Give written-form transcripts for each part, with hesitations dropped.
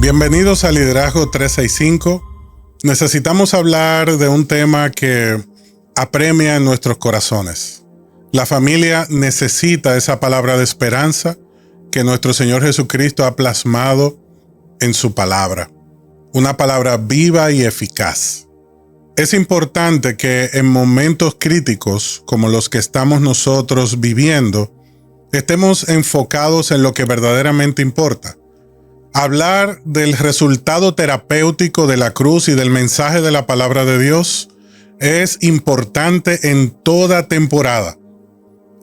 Bienvenidos a Liderazgo 365. Necesitamos hablar de un tema que apremia en nuestros corazones. La familia necesita esa palabra de esperanza que nuestro Señor Jesucristo ha plasmado en su palabra. Una palabra viva y eficaz. Es importante que en momentos críticos como los que estamos nosotros viviendo, estemos enfocados en lo que verdaderamente importa. Hablar del resultado terapéutico de la cruz y del mensaje de la palabra de Dios es importante en toda temporada.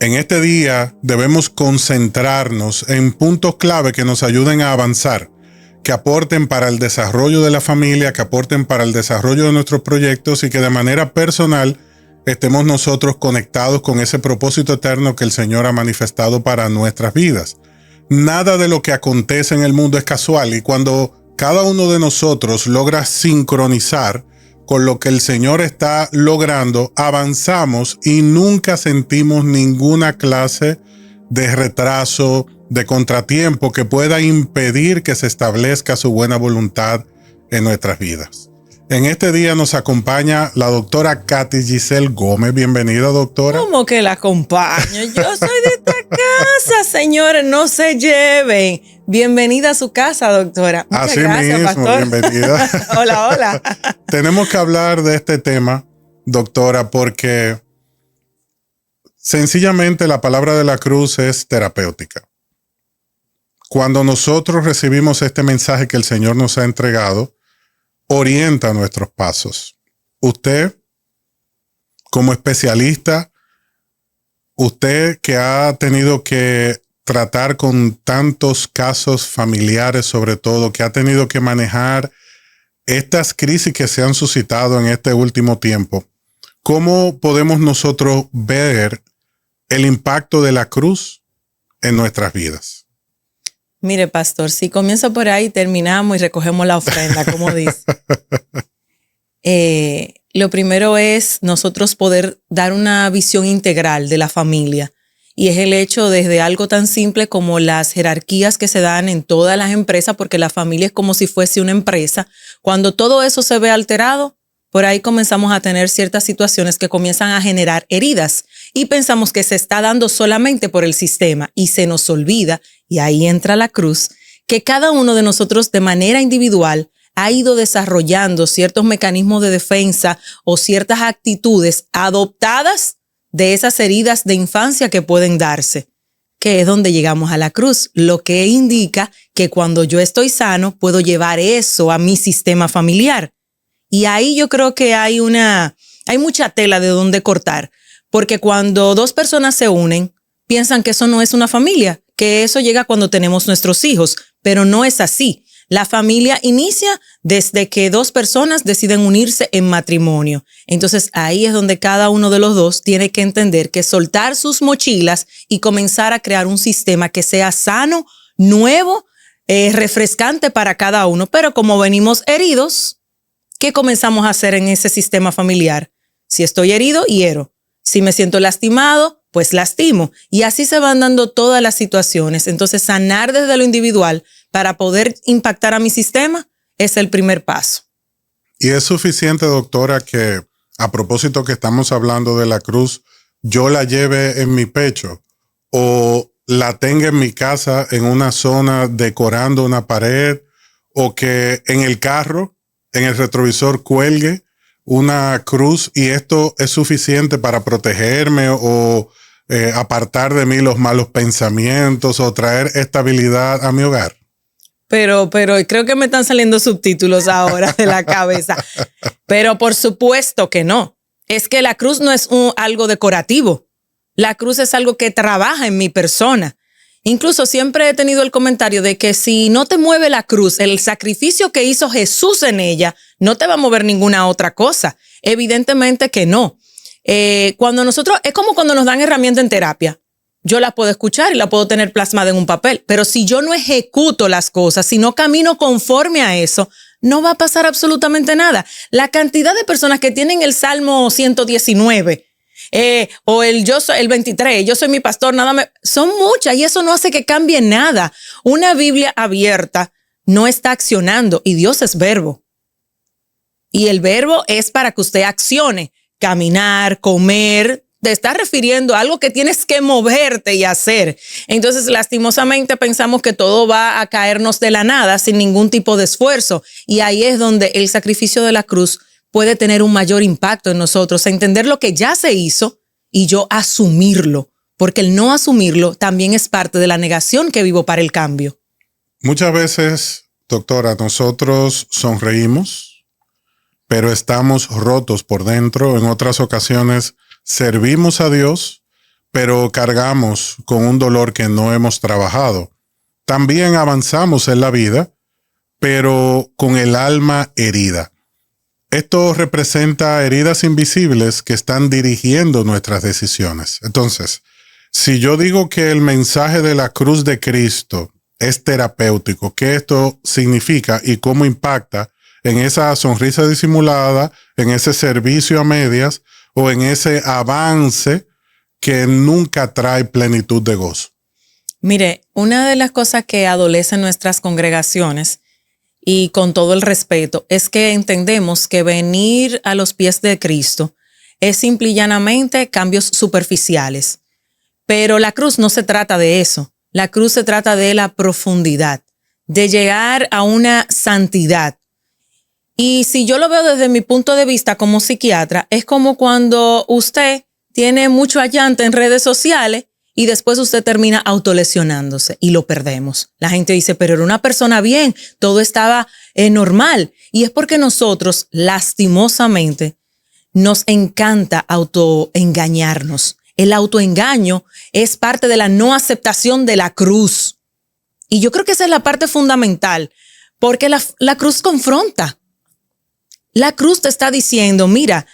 En este día debemos concentrarnos en puntos clave que nos ayuden a avanzar, que aporten para el desarrollo de la familia, que aporten para el desarrollo de nuestros proyectos y que de manera personal estemos nosotros conectados con ese propósito eterno que el Señor ha manifestado para nuestras vidas. Nada de lo que acontece en el mundo es casual, y cuando cada uno de nosotros logra sincronizar con lo que el Señor está logrando, avanzamos y nunca sentimos ninguna clase de retraso, de contratiempo que pueda impedir que se establezca su buena voluntad en nuestras vidas. En este día nos acompaña la doctora Katy Giselle Gómez. Bienvenida, doctora. ¿Cómo que la acompaño? Yo soy de esta casa, señores, no se lleven. Bienvenida a su casa, doctora. Muchas Así gracias, mismo, pastor. bienvenida. Hola, hola. Tenemos que hablar de este tema, doctora, porque sencillamente la palabra de la cruz es terapéutica. Cuando nosotros recibimos este mensaje que el Señor nos ha entregado, orienta nuestros pasos. Usted, como especialista, usted que ha tenido que tratar con tantos casos familiares, sobre todo, que ha tenido que manejar estas crisis que se han suscitado en este último tiempo, ¿cómo podemos nosotros ver el impacto de la cruz en nuestras vidas? Mire, pastor, si comienzo por ahí, terminamos y recogemos la ofrenda, como dice. Lo primero es nosotros poder dar una visión integral de la familia. Y es el hecho desde algo tan simple como las jerarquías que se dan en todas las empresas, porque la familia es como si fuese una empresa. Cuando todo eso se ve alterado, por ahí comenzamos a tener ciertas situaciones que comienzan a generar heridas y pensamos que se está dando solamente por el sistema y se nos olvida, y ahí entra la cruz, que cada uno de nosotros de manera individual ha ido desarrollando ciertos mecanismos de defensa o ciertas actitudes adoptadas de esas heridas de infancia que pueden darse, que es donde llegamos a la cruz, lo que indica que cuando yo estoy sano puedo llevar eso a mi sistema familiar. Y ahí yo creo que hay mucha tela de donde cortar, porque cuando dos personas se unen, piensan que eso no es una familia, que eso llega cuando tenemos nuestros hijos, pero no es así. La familia inicia desde que dos personas deciden unirse en matrimonio. Entonces ahí es donde cada uno de los dos tiene que entender que soltar sus mochilas y comenzar a crear un sistema que sea sano, nuevo, refrescante para cada uno. Pero como venimos heridos, ¿qué comenzamos a hacer en ese sistema familiar? Si estoy herido, hiero. Si me siento lastimado, pues lastimo. Y así se van dando todas las situaciones. Entonces, sanar desde lo individual para poder impactar a mi sistema es el primer paso. Y es suficiente, doctora, que a propósito que estamos hablando de la cruz, yo la lleve en mi pecho o la tenga en mi casa en una zona decorando una pared, o que en el carro, en el retrovisor, cuelgue una cruz, y esto es suficiente para protegerme o apartar de mí los malos pensamientos o traer estabilidad a mi hogar. Pero creo que me están saliendo subtítulos ahora de la cabeza. Pero por supuesto que no. Es que la cruz no es algo decorativo. La cruz es algo que trabaja en mi persona. Incluso siempre he tenido el comentario de que si no te mueve la cruz, el sacrificio que hizo Jesús en ella, no te va a mover ninguna otra cosa. Evidentemente que no. Cuando nosotros, es como cuando nos dan herramientas en terapia. Yo la puedo escuchar y la puedo tener plasmada en un papel, pero si yo no ejecuto las cosas, si no camino conforme a eso, no va a pasar absolutamente nada. La cantidad de personas que tienen el Salmo 119 o el 23, yo soy mi pastor, son muchas, y eso no hace que cambie nada. Una Biblia abierta no está accionando y Dios es verbo. Y el verbo es para que usted accione, caminar, comer. Te está refiriendo a algo que tienes que moverte y hacer. Entonces, lastimosamente pensamos que todo va a caernos de la nada sin ningún tipo de esfuerzo. Y ahí es donde el sacrificio de la cruz puede tener un mayor impacto en nosotros, entender lo que ya se hizo y yo asumirlo, porque el no asumirlo también es parte de la negación que vivo para el cambio. Muchas veces, doctora, nosotros sonreímos, pero estamos rotos por dentro. En otras ocasiones servimos a Dios, pero cargamos con un dolor que no hemos trabajado. También avanzamos en la vida, pero con el alma herida. Esto representa heridas invisibles que están dirigiendo nuestras decisiones. Entonces, si yo digo que el mensaje de la cruz de Cristo es terapéutico, ¿qué esto significa y cómo impacta en esa sonrisa disimulada, en ese servicio a medias o en ese avance que nunca trae plenitud de gozo? Mire, una de las cosas que adolecen nuestras congregaciones, y con todo el respeto, es que entendemos que venir a los pies de Cristo es simple y llanamente cambios superficiales. Pero la cruz no se trata de eso. La cruz se trata de la profundidad, de llegar a una santidad. Y si yo lo veo desde mi punto de vista como psiquiatra, es como cuando usted tiene mucho allante en redes sociales y después usted termina autolesionándose y lo perdemos. La gente dice, pero era una persona bien, todo estaba normal. Y es porque nosotros, lastimosamente, nos encanta autoengañarnos. El autoengaño es parte de la no aceptación de la cruz. Y yo creo que esa es la parte fundamental, porque la cruz confronta. La cruz te está diciendo, mira,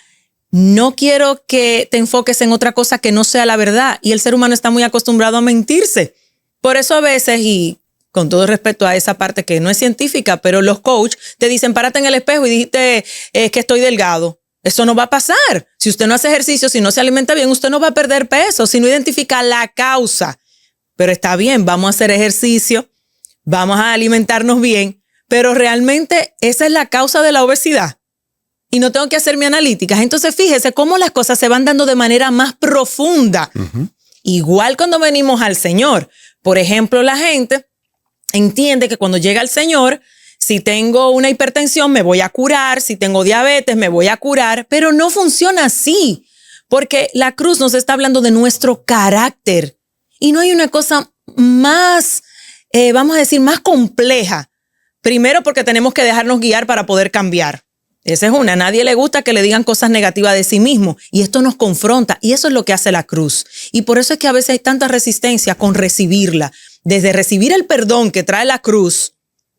no quiero que te enfoques en otra cosa que no sea la verdad. Y el ser humano está muy acostumbrado a mentirse. Por eso a veces, y con todo respeto a esa parte que no es científica, pero los coaches te dicen, párate en el espejo y dijiste que estoy delgado. Eso no va a pasar. Si usted no hace ejercicio, si no se alimenta bien, usted no va a perder peso, si no identifica la causa. Pero está bien, vamos a hacer ejercicio, vamos a alimentarnos bien, pero realmente esa es la causa de la obesidad. Y no tengo que hacer mi analíticas. Entonces, fíjese cómo las cosas se van dando de manera más profunda. Uh-huh. Igual cuando venimos al Señor. Por ejemplo, la gente entiende que cuando llega al Señor, si tengo una hipertensión, me voy a curar. Si tengo diabetes, me voy a curar. Pero no funciona así. Porque la cruz nos está hablando de nuestro carácter. Y no hay una cosa más, vamos a decir, más compleja. Primero, porque tenemos que dejarnos guiar para poder cambiar. Esa es una. A nadie le gusta que le digan cosas negativas de sí mismo. Y esto nos confronta. Y eso es lo que hace la cruz. Y por eso es que a veces hay tanta resistencia con recibirla. Desde recibir el perdón que trae la cruz,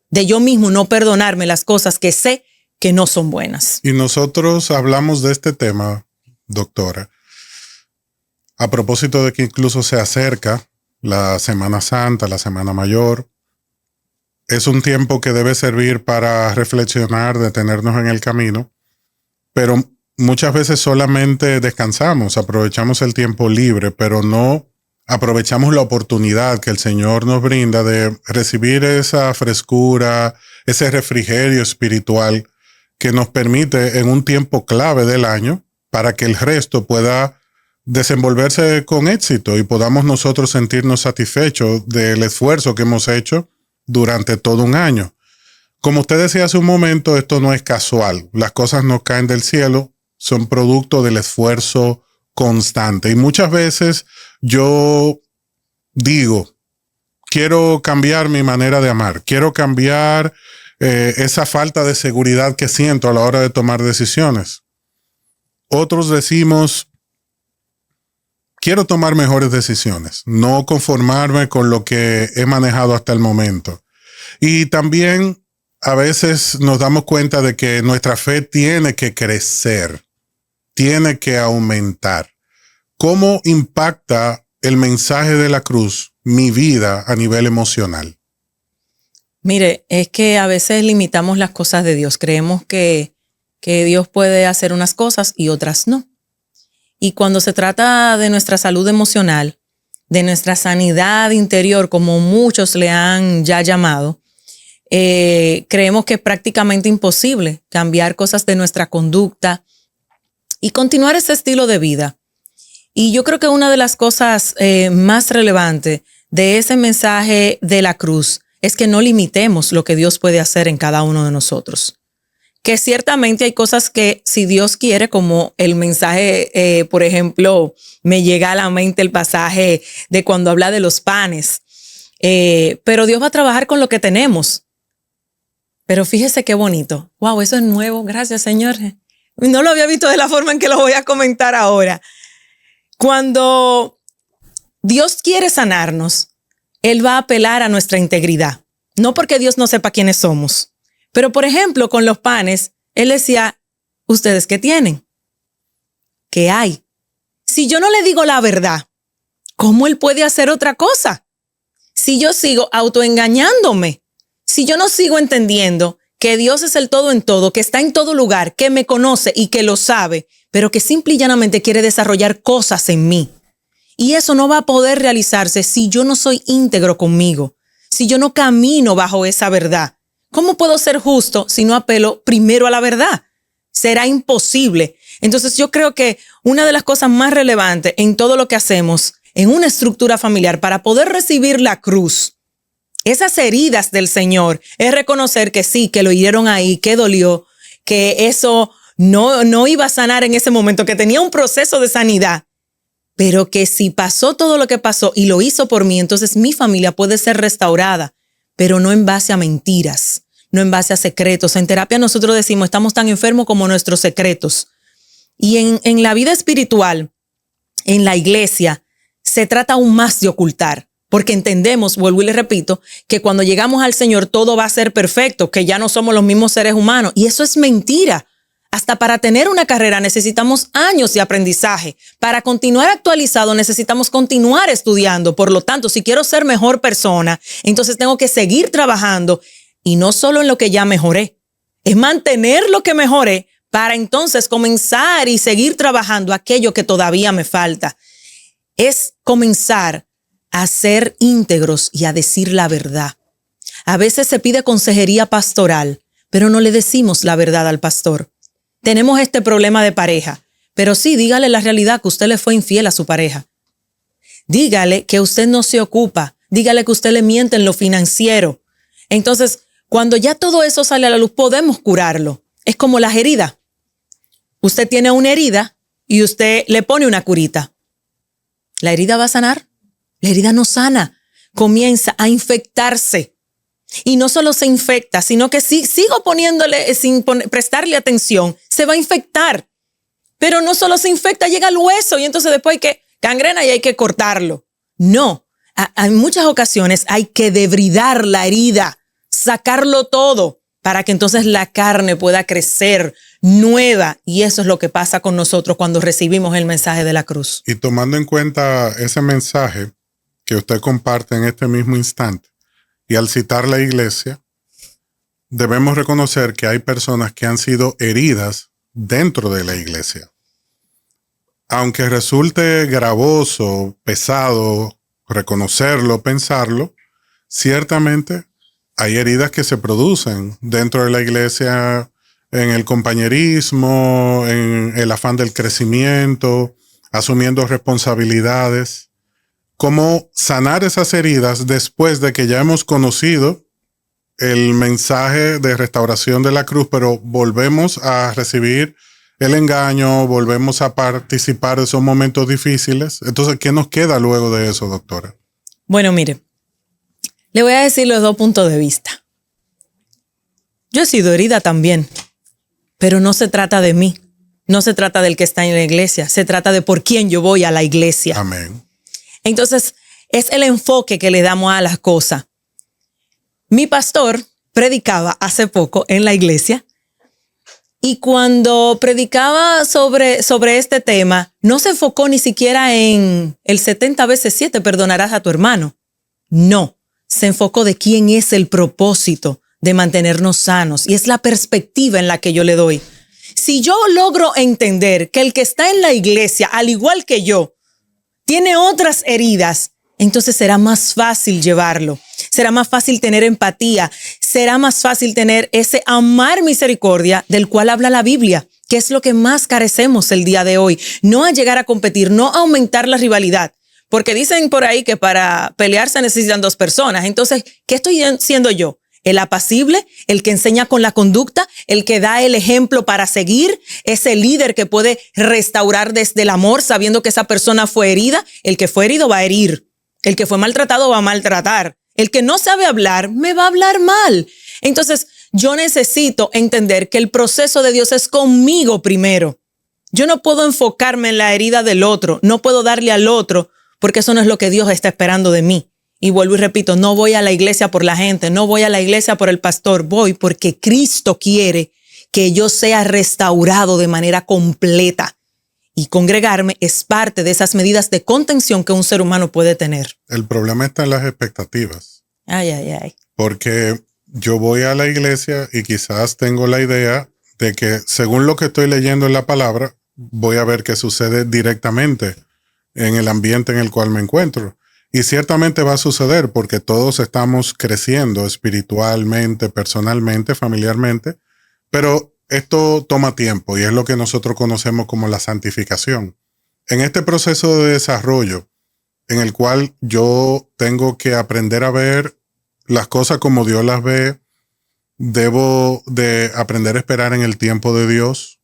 de yo mismo no perdonarme las cosas que sé que no son buenas. Y nosotros hablamos de este tema, doctora, a propósito de que incluso se acerca la Semana Santa, la Semana Mayor. Es un tiempo que debe servir para reflexionar, detenernos en el camino, pero muchas veces solamente descansamos, aprovechamos el tiempo libre, pero no aprovechamos la oportunidad que el Señor nos brinda de recibir esa frescura, ese refrigerio espiritual que nos permite en un tiempo clave del año para que el resto pueda desenvolverse con éxito y podamos nosotros sentirnos satisfechos del esfuerzo que hemos hecho durante todo un año. Como usted decía hace un momento, esto no es casual. Las cosas no caen del cielo, son producto del esfuerzo constante. Y muchas veces yo digo, quiero cambiar mi manera de amar, quiero cambiar esa falta de seguridad que siento a la hora de tomar decisiones. Otros decimos, quiero tomar mejores decisiones, no conformarme con lo que he manejado hasta el momento. Y también a veces nos damos cuenta de que nuestra fe tiene que crecer, tiene que aumentar. ¿Cómo impacta el mensaje de la cruz mi vida a nivel emocional? Mire, es que a veces limitamos las cosas de Dios. Creemos que Dios puede hacer unas cosas y otras no. Y cuando se trata de nuestra salud emocional, de nuestra sanidad interior, como muchos le han ya llamado, creemos que es prácticamente imposible cambiar cosas de nuestra conducta y continuar ese estilo de vida. Y yo creo que una de las cosas más relevantes de ese mensaje de la cruz es que no limitemos lo que Dios puede hacer en cada uno de nosotros. Que ciertamente hay cosas que si Dios quiere, como el mensaje, por ejemplo, me llega a la mente el pasaje de cuando habla de los panes, pero Dios va a trabajar con lo que tenemos. Pero fíjese qué bonito. Wow, eso es nuevo. Gracias, Señor. No lo había visto de la forma en que lo voy a comentar ahora. Cuando Dios quiere sanarnos, Él va a apelar a nuestra integridad. No porque Dios no sepa quiénes somos. Pero, por ejemplo, con los panes, Él decía, ¿ustedes qué tienen? ¿Qué hay? Si yo no le digo la verdad, ¿cómo Él puede hacer otra cosa? Si yo sigo autoengañándome, si yo no sigo entendiendo que Dios es el todo en todo, que está en todo lugar, que me conoce y que lo sabe, pero que simple y llanamente quiere desarrollar cosas en mí. Y eso no va a poder realizarse si yo no soy íntegro conmigo, si yo no camino bajo esa verdad. ¿Cómo puedo ser justo si no apelo primero a la verdad? Será imposible. Entonces yo creo que una de las cosas más relevantes en todo lo que hacemos en una estructura familiar para poder recibir la cruz, esas heridas del Señor, es reconocer que sí, que lo hirieron ahí, que dolió, que eso no iba a sanar en ese momento, que tenía un proceso de sanidad, pero que si pasó todo lo que pasó y lo hizo por mí, entonces mi familia puede ser restaurada, pero no en base a mentiras, no en base a secretos. En terapia nosotros decimos, estamos tan enfermos como nuestros secretos. Y en la vida espiritual, en la iglesia, se trata aún más de ocultar, porque entendemos, vuelvo y le repito, que cuando llegamos al Señor todo va a ser perfecto, que ya no somos los mismos seres humanos. Y eso es mentira. Hasta para tener una carrera necesitamos años de aprendizaje. Para continuar actualizado necesitamos continuar estudiando. Por lo tanto, si quiero ser mejor persona, entonces tengo que seguir trabajando. Y no solo en lo que ya mejoré, es mantener lo que mejoré para entonces comenzar y seguir trabajando aquello que todavía me falta. Es comenzar a ser íntegros y a decir la verdad. A veces se pide consejería pastoral, pero no le decimos la verdad al pastor. Tenemos este problema de pareja, pero sí, dígale la realidad, que usted le fue infiel a su pareja. Dígale que usted no se ocupa, dígale que usted le miente en lo financiero. Entonces, cuando ya todo eso sale a la luz, podemos curarlo. Es como las heridas. Usted tiene una herida y usted le pone una curita. ¿La herida va a sanar? La herida no sana. Comienza a infectarse. Y no solo se infecta, sino que si sigo poniéndole, sin prestarle atención, se va a infectar. Pero no solo se infecta, llega al hueso y entonces después hay que gangrena y hay que cortarlo. No, en muchas ocasiones hay que debridar la herida, sacarlo todo para que entonces la carne pueda crecer nueva. Y eso es lo que pasa con nosotros cuando recibimos el mensaje de la cruz. Y tomando en cuenta ese mensaje que usted comparte en este mismo instante, y al citar la iglesia, debemos reconocer que hay personas que han sido heridas dentro de la iglesia. Aunque resulte gravoso, pesado, reconocerlo, pensarlo, ciertamente hay heridas que se producen dentro de la iglesia en el compañerismo, en el afán del crecimiento, asumiendo responsabilidades. ¿Cómo sanar esas heridas después de que ya hemos conocido el mensaje de restauración de la cruz, pero volvemos a recibir el engaño, volvemos a participar de esos momentos difíciles? Entonces, ¿qué nos queda luego de eso, doctora? Bueno, mire, le voy a decir los dos puntos de vista. Yo he sido herida también, pero no se trata de mí, no se trata del que está en la iglesia, se trata de por quién yo voy a la iglesia. Amén. Entonces, es el enfoque que le damos a las cosas. Mi pastor predicaba hace poco en la iglesia y cuando predicaba sobre este tema, no se enfocó ni siquiera en el 70 veces 7, perdonarás a tu hermano. No, se enfocó de quién es el propósito de mantenernos sanos y es la perspectiva en la que yo le doy. Si yo logro entender que el que está en la iglesia, al igual que yo, tiene otras heridas, entonces será más fácil llevarlo. será más fácil tener empatía, será más fácil tener ese amar misericordia del cual habla la Biblia, que es lo que más carecemos el día de hoy. No a llegar a competir, no a aumentar la rivalidad, porque dicen por ahí que para pelear se necesitan 2 personas. Entonces, ¿qué estoy siendo yo? El apacible, el que enseña con la conducta, el que da el ejemplo para seguir, ese líder que puede restaurar desde el amor sabiendo que esa persona fue herida. El que fue herido va a herir. El que fue maltratado va a maltratar. El que no sabe hablar, me va a hablar mal. Entonces, yo necesito entender que el proceso de Dios es conmigo primero. Yo no puedo enfocarme en la herida del otro. No puedo darle al otro porque eso no es lo que Dios está esperando de mí. Y vuelvo y repito, no voy a la iglesia por la gente, no voy a la iglesia por el pastor, voy porque Cristo quiere que yo sea restaurado de manera completa. Y congregarme es parte de esas medidas de contención que un ser humano puede tener. El problema está en las expectativas. Ay. Porque yo voy a la iglesia y quizás tengo la idea de que según lo que estoy leyendo en la palabra, voy a ver qué sucede directamente en el ambiente en el cual me encuentro. Y ciertamente va a suceder porque todos estamos creciendo espiritualmente, personalmente, familiarmente, pero esto toma tiempo y es lo que nosotros conocemos como la santificación. En este proceso de desarrollo, en el cual yo tengo que aprender a ver las cosas como Dios las ve, debo de aprender a esperar en el tiempo de Dios,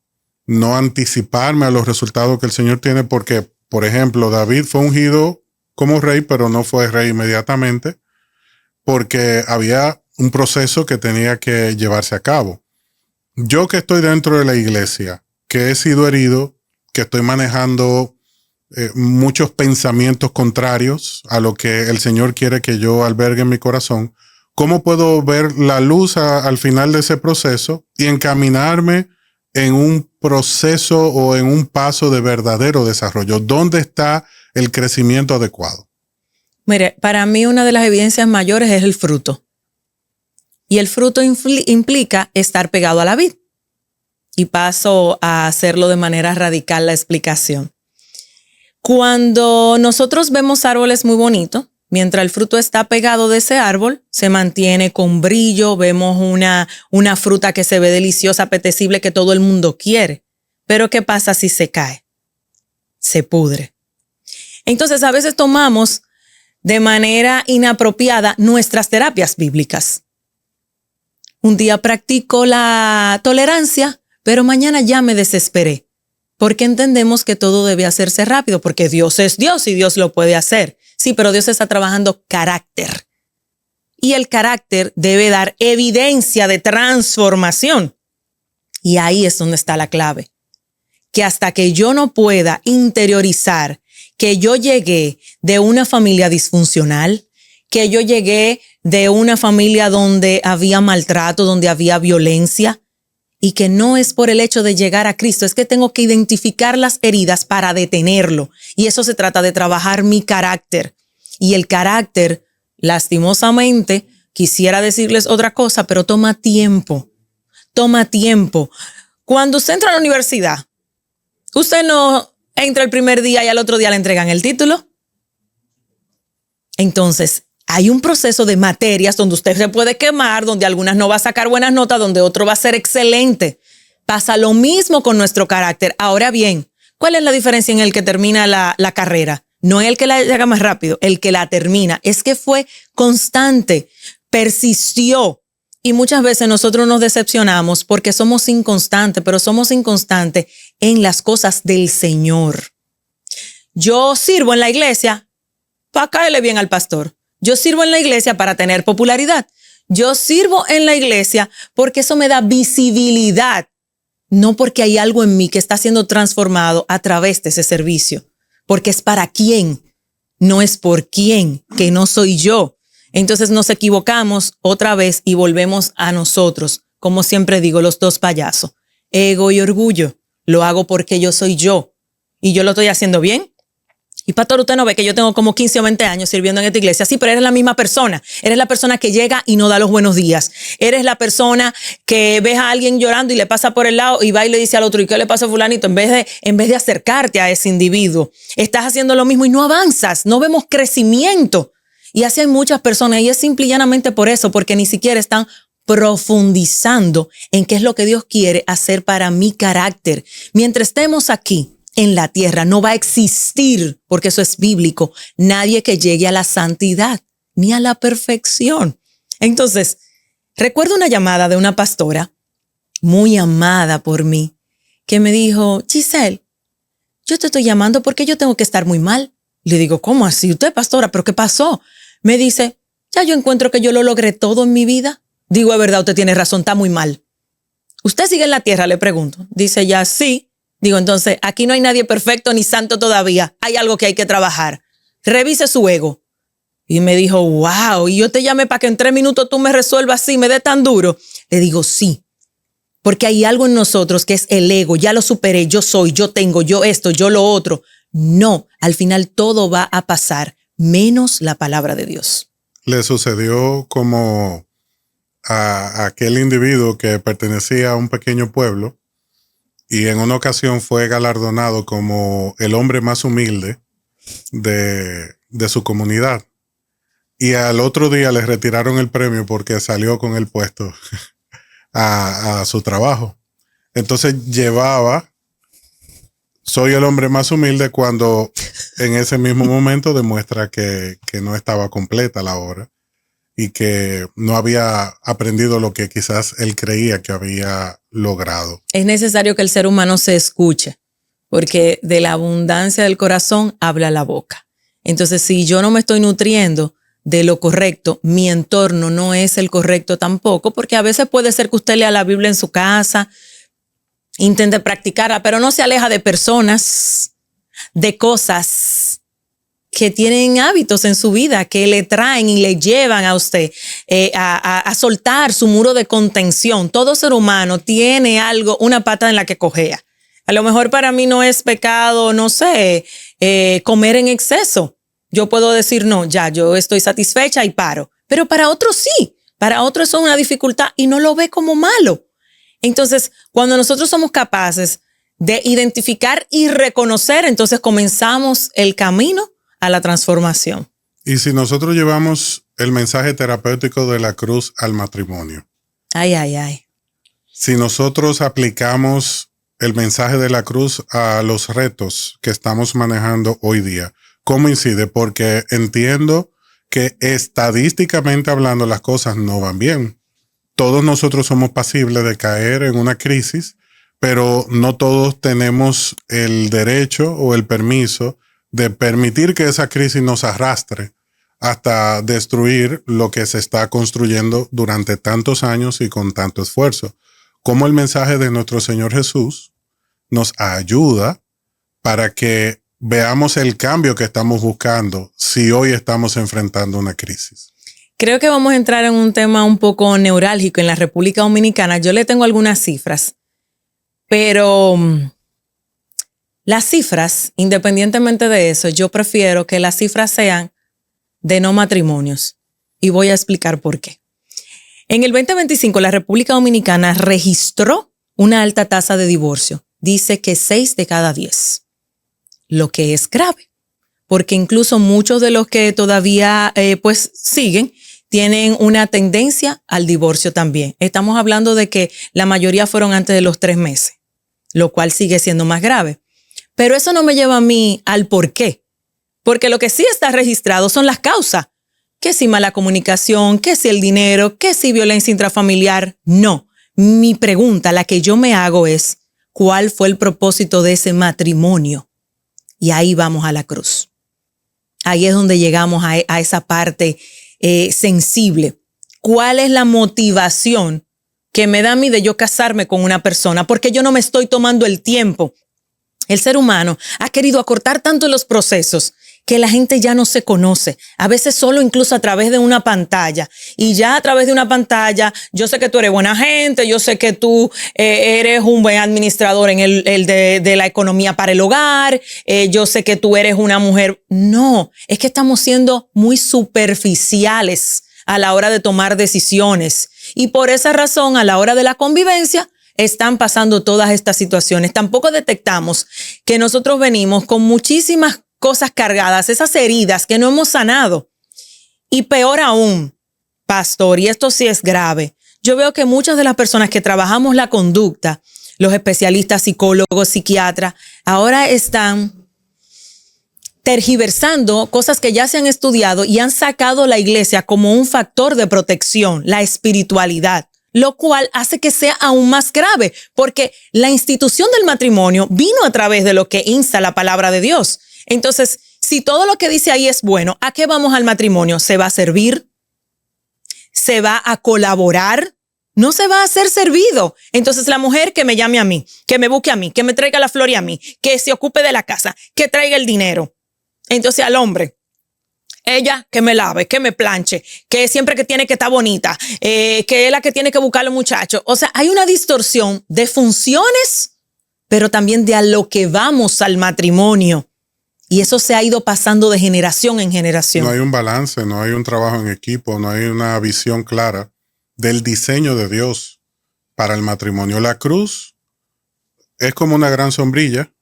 no anticiparme a los resultados que el Señor tiene porque, por ejemplo, David fue ungido como rey, pero no fue rey inmediatamente porque había un proceso que tenía que llevarse a cabo. Yo que estoy dentro de la iglesia, que he sido herido, que estoy manejando muchos pensamientos contrarios a lo que el Señor quiere que yo albergue en mi corazón, ¿cómo puedo ver la luz al final de ese proceso y encaminarme en un proceso o en un paso de verdadero desarrollo? ¿Dónde está el crecimiento adecuado? Mire, para mí una de las evidencias mayores es el fruto. Y el fruto implica estar pegado a la vid. Y paso a hacerlo de manera radical la explicación. Cuando nosotros vemos árboles muy bonitos, mientras el fruto está pegado de ese árbol, se mantiene con brillo, vemos una fruta que se ve deliciosa, apetecible, que todo el mundo quiere. Pero ¿qué pasa si se cae? Se pudre. Entonces, a veces tomamos de manera inapropiada nuestras terapias bíblicas. Un día practico la tolerancia, pero mañana ya me desesperé, porque entendemos que todo debe hacerse rápido, porque Dios es Dios y Dios lo puede hacer. Sí, pero Dios está trabajando carácter. Y el carácter debe dar evidencia de transformación. Y ahí es donde está la clave. Que hasta que yo no pueda interiorizar que yo llegué de una familia disfuncional, que yo llegué de una familia donde había maltrato, donde había violencia, y que no es por el hecho de llegar a Cristo, es que tengo que identificar las heridas para detenerlo. Y eso se trata de trabajar mi carácter. Y el carácter, lastimosamente, quisiera decirles otra cosa, pero toma tiempo. Toma tiempo. Cuando usted entra a la universidad, usted no entra el primer día y al otro día le entregan el título. Entonces, hay un proceso de materias donde usted se puede quemar, donde algunas no va a sacar buenas notas, donde otro va a ser excelente. Pasa lo mismo con nuestro carácter. Ahora bien, ¿cuál es la diferencia en el que termina la carrera? No es el que la haga más rápido, el que la termina. Es que fue constante, persistió. Y muchas veces nosotros nos decepcionamos porque somos inconstantes, pero somos inconstantes en las cosas del Señor. Yo sirvo en la iglesia para caerle bien al pastor. Yo sirvo en la iglesia para tener popularidad. Yo sirvo en la iglesia porque eso me da visibilidad, no porque hay algo en mí que está siendo transformado a través de ese servicio, porque es para quién, no es por quién, que no soy yo. Entonces nos equivocamos otra vez y volvemos a nosotros, como siempre digo, los 2 payasos, ego y orgullo. Lo hago porque yo soy yo y yo lo estoy haciendo bien. Y pastor, usted no ve que yo tengo como 15 o 20 años sirviendo en esta iglesia. Sí, pero eres la misma persona. Eres la persona que llega y no da los buenos días. Eres la persona que ves a alguien llorando y le pasa por el lado y va y le dice al otro, ¿y qué le pasa a fulanito? En vez de acercarte a ese individuo. Estás haciendo lo mismo y no avanzas. No vemos crecimiento. Y así hay muchas personas y es simple y llanamente por eso, porque ni siquiera están profundizando en qué es lo que Dios quiere hacer para mi carácter. Mientras estemos aquí en la tierra, no va a existir, porque eso es bíblico, nadie que llegue a la santidad ni a la perfección. Entonces, recuerdo una llamada de una pastora muy amada por mí, que me dijo, Giselle, yo te estoy llamando porque yo tengo que estar muy mal. Le digo, ¿cómo así? Usted, pastora, ¿pero qué pasó? Me dice, ya yo encuentro que yo lo logré todo en mi vida. Digo, es verdad, usted tiene razón, está muy mal. ¿Usted sigue en la tierra? Le pregunto. Dice ya, sí. Digo, entonces, aquí no hay nadie perfecto ni santo todavía. Hay algo que hay que trabajar. Revise su ego. Y me dijo, wow, y yo te llamé para que en 3 minutos tú me resuelvas así, me dé tan duro. Le digo, sí. Porque hay algo en nosotros que es el ego. Ya lo superé, yo soy, yo tengo, yo esto, yo lo otro. No, al final todo va a pasar, menos la palabra de Dios. Le sucedió como a aquel individuo que pertenecía a un pequeño pueblo y en una ocasión fue galardonado como el hombre más humilde de su comunidad. Y al otro día le retiraron el premio porque salió con el puesto a su trabajo. Entonces soy el hombre más humilde cuando en ese mismo momento demuestra que no estaba completa la obra y que no había aprendido lo que quizás él creía que había logrado. Es necesario que el ser humano se escuche, porque de la abundancia del corazón habla la boca. Entonces, si yo no me estoy nutriendo de lo correcto, mi entorno no es el correcto tampoco, porque a veces puede ser que usted lea la Biblia en su casa, intente practicarla, pero no se aleja de personas, de cosas que tienen hábitos en su vida que le traen y le llevan a usted a soltar su muro de contención. Todo ser humano tiene algo, una pata en la que cojea. A lo mejor para mí no es pecado, no sé, comer en exceso. Yo puedo decir, no, ya, yo estoy satisfecha y paro. Pero para otros sí. Para otros eso es una dificultad y no lo ve como malo. Entonces, cuando nosotros somos capaces de identificar y reconocer, entonces comenzamos el camino a la transformación. Y si nosotros llevamos el mensaje terapéutico de la cruz al matrimonio. Ay, ay, ay. Si nosotros aplicamos el mensaje de la cruz a los retos que estamos manejando hoy día, ¿cómo incide? Porque entiendo que estadísticamente hablando las cosas no van bien. Todos nosotros somos pasibles de caer en una crisis, pero no todos tenemos el derecho o el permiso de permitir que esa crisis nos arrastre hasta destruir lo que se está construyendo durante tantos años y con tanto esfuerzo. Como el mensaje de nuestro Señor Jesús nos ayuda para que veamos el cambio que estamos buscando si hoy estamos enfrentando una crisis. Creo que vamos a entrar en un tema un poco neurálgico en la República Dominicana. Yo le tengo algunas cifras, pero las cifras, independientemente de eso, yo prefiero que las cifras sean de no matrimonios. Y voy a explicar por qué. En el 2025, la República Dominicana registró una alta tasa de divorcio. Dice que 6 de cada 10. Lo que es grave, porque incluso muchos de los que todavía siguen tienen una tendencia al divorcio también. Estamos hablando de que la mayoría fueron antes de los 3 meses, lo cual sigue siendo más grave. Pero eso no me lleva a mí al por qué, porque lo que sí está registrado son las causas. Que si mala comunicación, que si el dinero, que si violencia intrafamiliar. No, mi pregunta, la que yo me hago es, ¿cuál fue el propósito de ese matrimonio? Y ahí vamos a la cruz. Ahí es donde llegamos a esa parte sensible. ¿Cuál es la motivación que me da a mí de yo casarme con una persona? Porque yo no me estoy tomando el tiempo. El ser humano ha querido acortar tanto los procesos que la gente ya no se conoce. A veces solo incluso a través de una pantalla. Y ya a través de una pantalla, yo sé que tú eres buena gente, yo sé que tú eres un buen administrador en el de la economía para el hogar, yo sé que tú eres una mujer. No, es que estamos siendo muy superficiales a la hora de tomar decisiones. Y por esa razón, a la hora de la convivencia, están pasando todas estas situaciones. Tampoco detectamos que nosotros venimos con muchísimas cosas cargadas, esas heridas que no hemos sanado. Y peor aún, pastor, y esto sí es grave, yo veo que muchas de las personas que trabajamos la conducta, los especialistas, psicólogos, psiquiatras, ahora están tergiversando cosas que ya se han estudiado y han sacado la iglesia como un factor de protección, la espiritualidad, lo cual hace que sea aún más grave, porque la institución del matrimonio vino a través de lo que insta la palabra de Dios. Entonces, si todo lo que dice ahí es bueno, ¿a qué vamos al matrimonio? ¿Se va a servir? ¿Se va a colaborar? No se va a ser servido. Entonces la mujer que me llame a mí, que me busque a mí, que me traiga la flor y a mí, que se ocupe de la casa, que traiga el dinero. Entonces al hombre, ella que me lave, que me planche, que siempre que tiene que estar bonita, que es la que tiene que buscar a los muchachos. O sea, hay una distorsión de funciones, pero también de a lo que vamos al matrimonio. Y eso se ha ido pasando de generación en generación. No hay un balance, no hay un trabajo en equipo, no hay una visión clara del diseño de Dios para el matrimonio. La cruz es como una gran sombrilla,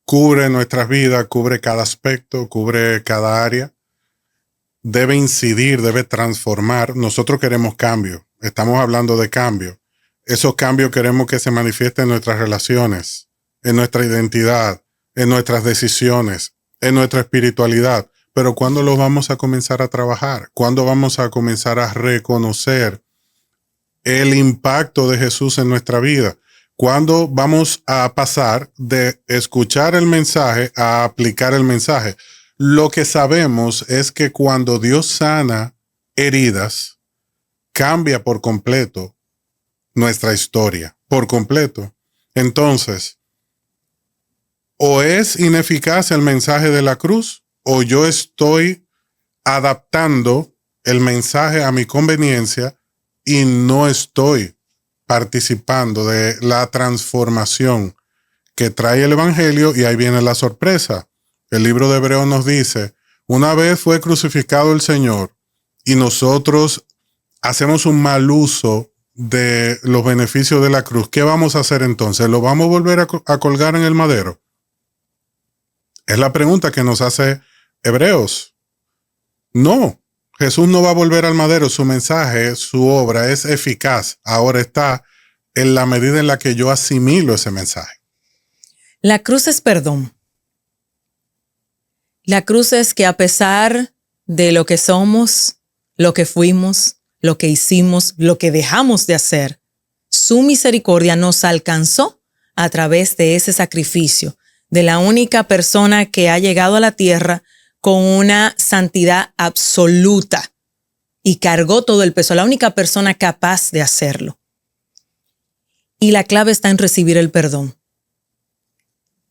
cubre nuestras vidas, cubre cada aspecto, cubre cada área. Debe incidir, debe transformar. Nosotros queremos cambio, estamos hablando de cambio. Esos cambios queremos que se manifiesten en nuestras relaciones, en nuestra identidad, en nuestras decisiones, en nuestra espiritualidad. Pero ¿cuándo lo vamos a comenzar a trabajar? ¿Cuándo vamos a comenzar a reconocer el impacto de Jesús en nuestra vida? ¿Cuándo vamos a pasar de escuchar el mensaje a aplicar el mensaje? Lo que sabemos es que cuando Dios sana heridas, cambia por completo nuestra historia, por completo. Entonces, o es ineficaz el mensaje de la cruz, o yo estoy adaptando el mensaje a mi conveniencia y no estoy participando de la transformación que trae el evangelio. Y ahí viene la sorpresa. El libro de Hebreos nos dice, una vez fue crucificado el Señor y nosotros hacemos un mal uso de los beneficios de la cruz. ¿Qué vamos a hacer entonces? ¿Lo vamos a volver a colgar en el madero? Es la pregunta que nos hace Hebreos. No, Jesús no va a volver al madero. Su mensaje, su obra es eficaz. Ahora está en la medida en la que yo asimilo ese mensaje. La cruz es perdón. La cruz es que a pesar de lo que somos, lo que fuimos, lo que hicimos, lo que dejamos de hacer, su misericordia nos alcanzó a través de ese sacrificio, de la única persona que ha llegado a la tierra con una santidad absoluta y cargó todo el peso, la única persona capaz de hacerlo. Y la clave está en recibir el perdón.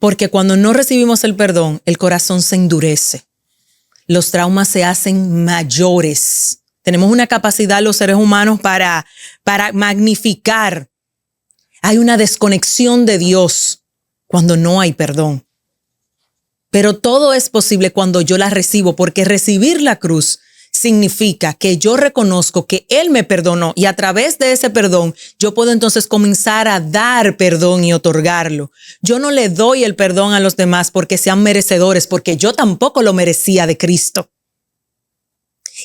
Porque cuando no recibimos el perdón, el corazón se endurece. Los traumas se hacen mayores. Tenemos una capacidad los seres humanos para magnificar. Hay una desconexión de Dios cuando no hay perdón. Pero todo es posible cuando yo la recibo, porque recibir la cruz significa que yo reconozco que Él me perdonó y a través de ese perdón yo puedo entonces comenzar a dar perdón y otorgarlo. Yo no le doy el perdón a los demás porque sean merecedores, porque yo tampoco lo merecía de Cristo.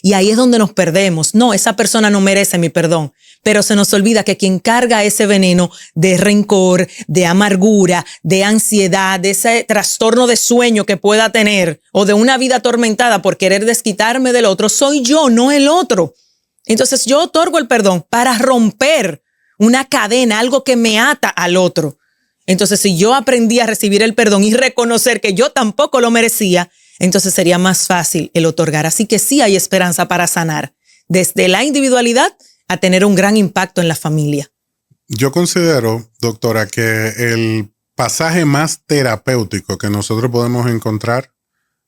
Y ahí es donde nos perdemos. No, esa persona no merece mi perdón. Pero se nos olvida que quien carga ese veneno de rencor, de amargura, de ansiedad, de ese trastorno de sueño que pueda tener o de una vida atormentada por querer desquitarme del otro, soy yo, no el otro. Entonces yo otorgo el perdón para romper una cadena, algo que me ata al otro. Entonces si yo aprendí a recibir el perdón y reconocer que yo tampoco lo merecía, entonces sería más fácil el otorgar. Así que sí hay esperanza para sanar, desde la individualidad a tener un gran impacto en la familia. Yo considero, doctora, que el pasaje más terapéutico que nosotros podemos encontrar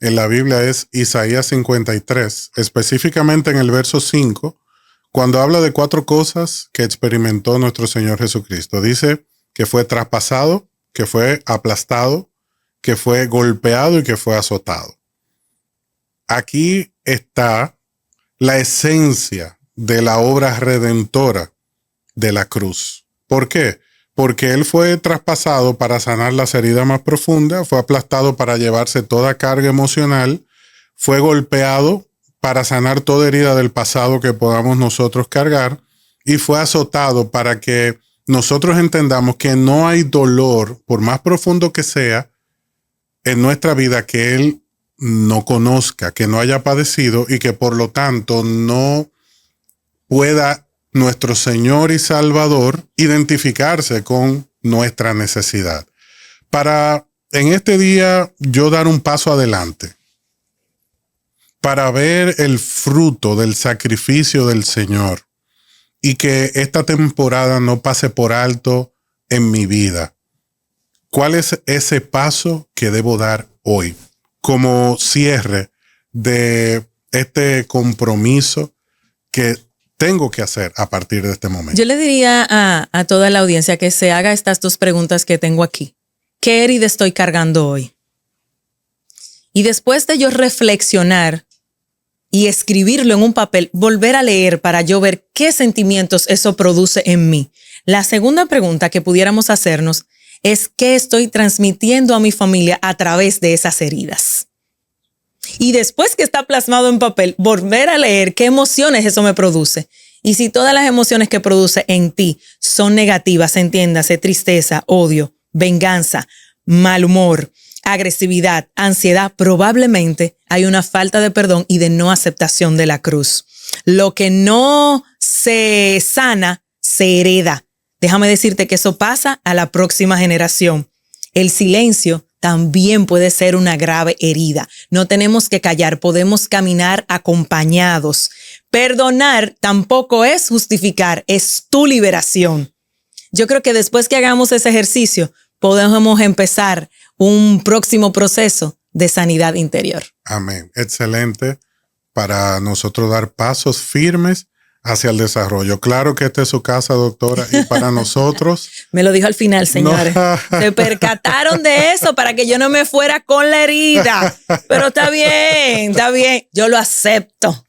en la Biblia es Isaías 53, específicamente en el verso 5, cuando habla de 4 cosas que experimentó nuestro Señor Jesucristo. Dice que fue traspasado, que fue aplastado, que fue golpeado y que fue azotado. Aquí está la esencia de la obra redentora de la cruz. ¿Por qué? Porque Él fue traspasado para sanar las heridas más profundas, fue aplastado para llevarse toda carga emocional, fue golpeado para sanar toda herida del pasado que podamos nosotros cargar, y fue azotado para que nosotros entendamos que no hay dolor, por más profundo que sea, en nuestra vida que Él no conozca, que no haya padecido, y que por lo tanto no pueda nuestro Señor y Salvador identificarse con nuestra necesidad. Para en este día yo dar un paso adelante, para ver el fruto del sacrificio del Señor, y que esta temporada no pase por alto en mi vida. ¿Cuál es ese paso que debo dar hoy como cierre de este compromiso que tengo que hacer a partir de este momento? Yo le diría a toda la audiencia que se haga estas dos preguntas que tengo aquí. ¿Qué herida estoy cargando hoy? Y después de yo reflexionar y escribirlo en un papel, volver a leer para yo ver qué sentimientos eso produce en mí. La segunda pregunta que pudiéramos hacernos es qué estoy transmitiendo a mi familia a través de esas heridas. Y después que está plasmado en papel, volver a leer qué emociones eso me produce. Y si todas las emociones que produce en ti son negativas, entiéndase, tristeza, odio, venganza, mal humor, agresividad, ansiedad, probablemente hay una falta de perdón y de no aceptación de la cruz. Lo que no se sana, se hereda. Déjame decirte que eso pasa a la próxima generación. El silencio también puede ser una grave herida. No tenemos que callar, podemos caminar acompañados. Perdonar tampoco es justificar, es tu liberación. Yo creo que después que hagamos ese ejercicio, podemos empezar un próximo proceso de sanidad interior. Amén. Excelente para nosotros dar pasos firmes hacia el desarrollo. Claro que esta es su casa, doctora, y para nosotros... Me lo dijo al final, señores. No. Se percataron de eso para que yo no me fuera con la herida. Pero está bien, yo lo acepto.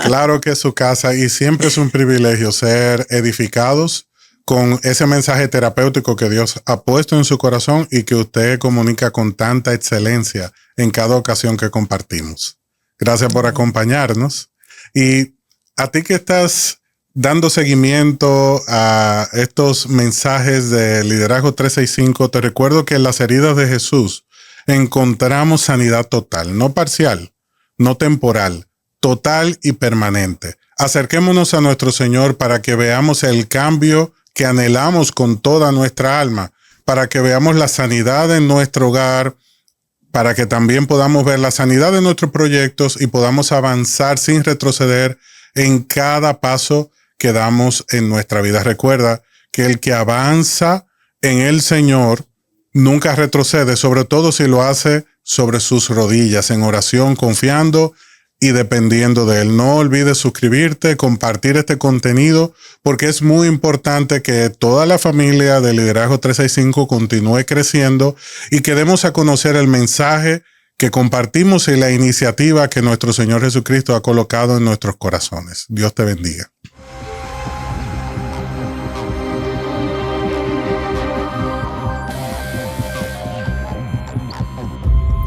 Claro que es su casa y siempre es un privilegio ser edificados con ese mensaje terapéutico que Dios ha puesto en su corazón y que usted comunica con tanta excelencia en cada ocasión que compartimos. Gracias por acompañarnos. Y a ti que estás dando seguimiento a estos mensajes de Liderazgo 365, te recuerdo que en las heridas de Jesús encontramos sanidad total, no parcial, no temporal, total y permanente. Acerquémonos a nuestro Señor para que veamos el cambio que anhelamos con toda nuestra alma, para que veamos la sanidad en nuestro hogar, para que también podamos ver la sanidad de nuestros proyectos y podamos avanzar sin retroceder en cada paso que damos en nuestra vida. Recuerda que el que avanza en el Señor nunca retrocede, sobre todo si lo hace sobre sus rodillas, en oración, confiando y dependiendo de Él. No olvides suscribirte, compartir este contenido, porque es muy importante que toda la familia de Liderazgo 365 continúe creciendo y que demos a conocer el mensaje que compartimos y la iniciativa que nuestro Señor Jesucristo ha colocado en nuestros corazones. Dios te bendiga.